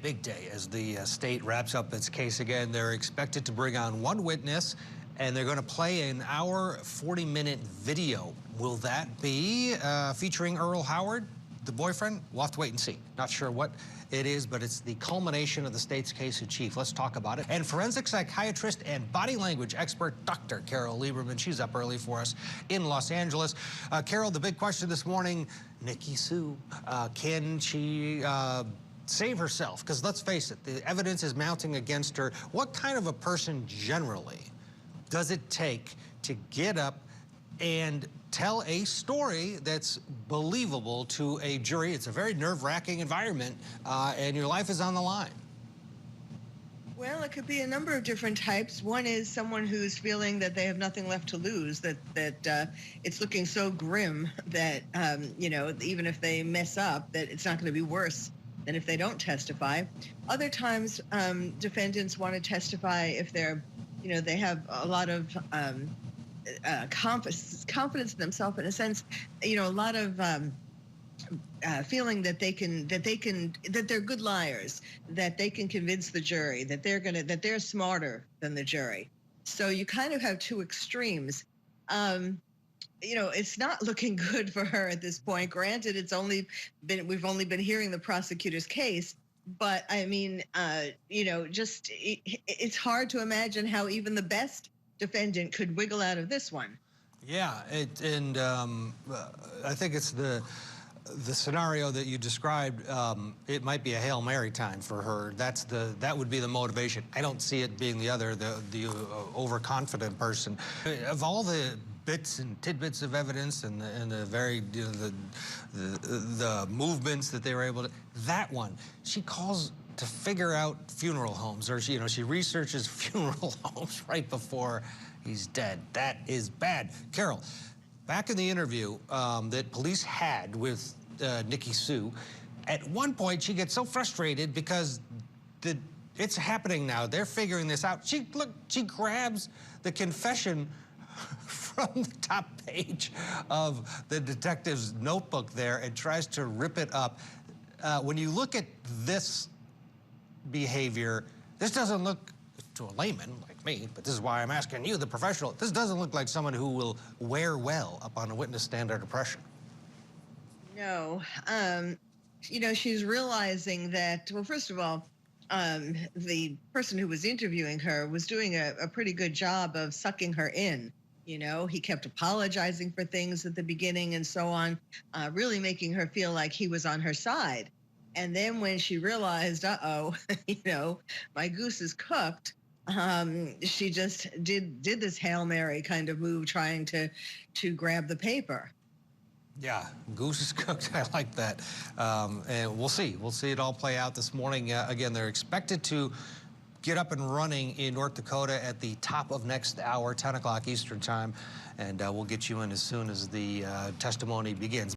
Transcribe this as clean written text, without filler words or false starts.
big day as the state wraps up its case again. They're expected to bring on one witness, and they're going to play an hour, 40-minute video. Will that be featuring Earl Howard, the boyfriend? We'll have to wait and see. Not sure what it is, but it's the culmination of the state's case in chief. Let's talk about it. And forensic psychiatrist and body language expert, Dr. Carole Lieberman. She's up early for us in Los Angeles. Carole, the big question this morning, Nikki Sue, can she save herself? Because let's face it, the evidence is mounting against her. What kind of a person generally does it take to get up and tell a story that's believable to a jury? It's a very nerve-wracking environment, and your life is on the line. Well, it could be a number of different types. One is someone who's feeling that they have nothing left to lose, that it's looking so grim that, you know, even if they mess up, that it's not going to be worse than if they don't testify. Other times, defendants want to testify if they're, you know, they have a lot of confidence in themselves, in a sense, you know, a lot of feeling that they're good liars, that they can convince the jury, that they're smarter than the jury. So you kind of have two extremes. You know, it's not looking good for her at this point. Granted, we've only been hearing the prosecutor's case, but I mean, you know, just it's hard to imagine how even the best defendant could wiggle out of this one. Yeah, I think it's the scenario that you described. It might be a Hail Mary time for her. That would be the motivation. I don't see it being the other, the overconfident person. Of all the bits and tidbits of evidence and the very, you know, the movements that they were able to, that one, she calls to figure out funeral homes, or she, you know, she researches funeral homes right before he's dead. That is bad. Carole, back in the interview that police had with Nikki Sue, at one point she gets so frustrated because it's happening now. They're figuring this out. She grabs the confession from the top page of the detective's notebook there and tries to rip it up. When you look at this behavior, this doesn't look, to a layman like me, but this is why I'm asking you, the professional, this doesn't look like someone who will wear well up on a witness stand under pressure. No. You know, she's realizing that, well, first of all, the person who was interviewing her was doing a pretty good job of sucking her in. You know, he kept apologizing for things at the beginning and so on, really making her feel like he was on her side. And then when she realized, uh-oh, you know, my goose is cooked, she just did this Hail Mary kind of move, trying to grab the paper. Yeah, goose is cooked. I like that. And we'll see. We'll see it all play out this morning. Again, they're expected to get up and running in North Dakota at the top of next hour, 10 o'clock Eastern time. And we'll get you in as soon as the testimony begins.